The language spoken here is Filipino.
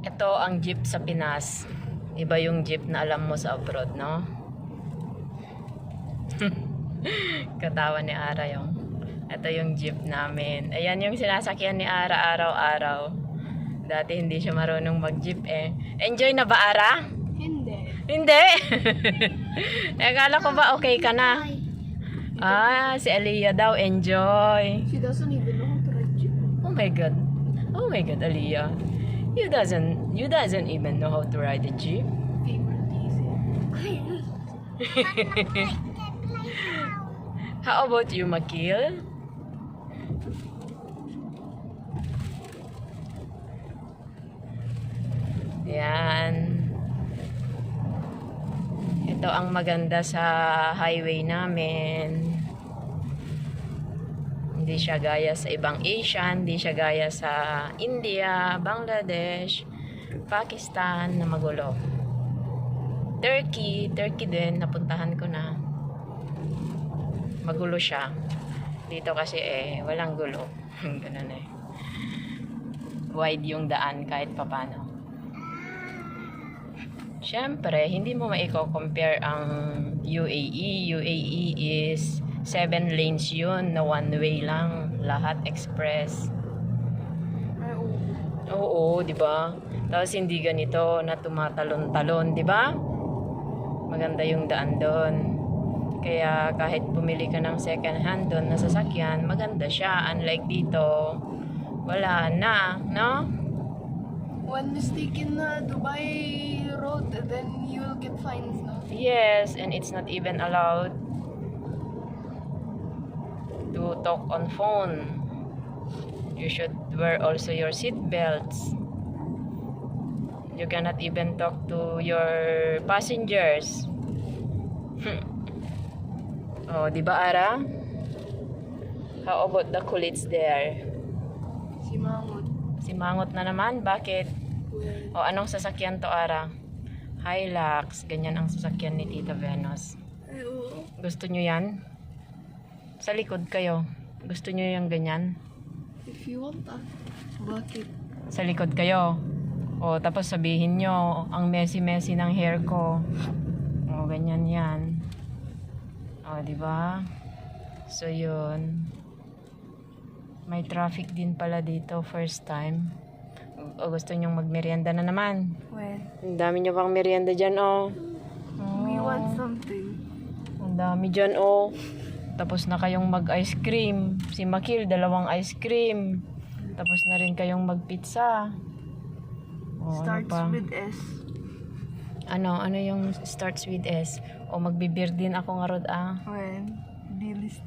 Ito ang jeep sa Pinas. Iba yung jeep na alam mo sa abroad, no? Katawa ni Ara yung. Ito yung jeep namin. Ayan yung sinasakyan ni Ara araw-araw. Dati hindi siya marunong mag-jeep eh. Enjoy na ba, Ara? Hindi. Hindi! Akala ko ba okay ka na? Ah, si Aliyah daw, enjoy. She doesn't even know how to ride jeep. Oh my God. Oh my God, Aliyah. You doesn't even know how to ride a jeep. Favorite easy. How about you, Makil? Yan. Ito ang maganda sa highway namin. Hindi siya gaya sa ibang Asian, hindi siya gaya sa India, Bangladesh, Pakistan na magulo. Turkey din, napuntahan ko na. Magulo siya. Dito kasi walang gulo. Ganun eh. Wide yung daan kahit papano. Siyempre, hindi mo maiko-compare ang UAE. UAE is 7 lanes yun na one way lang. Lahat express. Ay, oo. Oo, di ba? Tapos hindi ganito na tumatalon-talon, di ba? Maganda yung daan doon. Kaya kahit bumili ka ng second hand doon na sasakyan, maganda siya. Unlike dito, wala na, no? One mistake in the Dubai road, then you'll get fines, no? Yes, and it's not even allowed to talk on phone. You should wear also your seat belts. You cannot even talk to your passengers. Oh, di ba, Ara? How about the colleagues there? Si Mangot. Si Mangot na naman, bakit? Well, O anong sasakyan to, Ara? Hilux, ganyan ang sasakyan ni Tita Venus. ay, oo. Gusto nyo yan? Sa likod kayo. Gusto nyo yung ganyan? If you want, bakit? Sa likod kayo. O tapos sabihin nyo, ang messy-messy ng hair ko. O ganyan yan. O, di ba? So, yun. May traffic din pala dito, first time. O gusto nyong magmerienda na naman? When? Ang dami nyo pang merienda dyan, oh. We want something. Ang dami dyan, oh. Tapos na kayong mag-ice cream. Si Makil, 2 ice cream. Tapos na rin kayong mag-pizza. Oh, Starts ano pa? with S. Ano yung starts with S? O magbibir din ako nga rod, ah. When? Bilis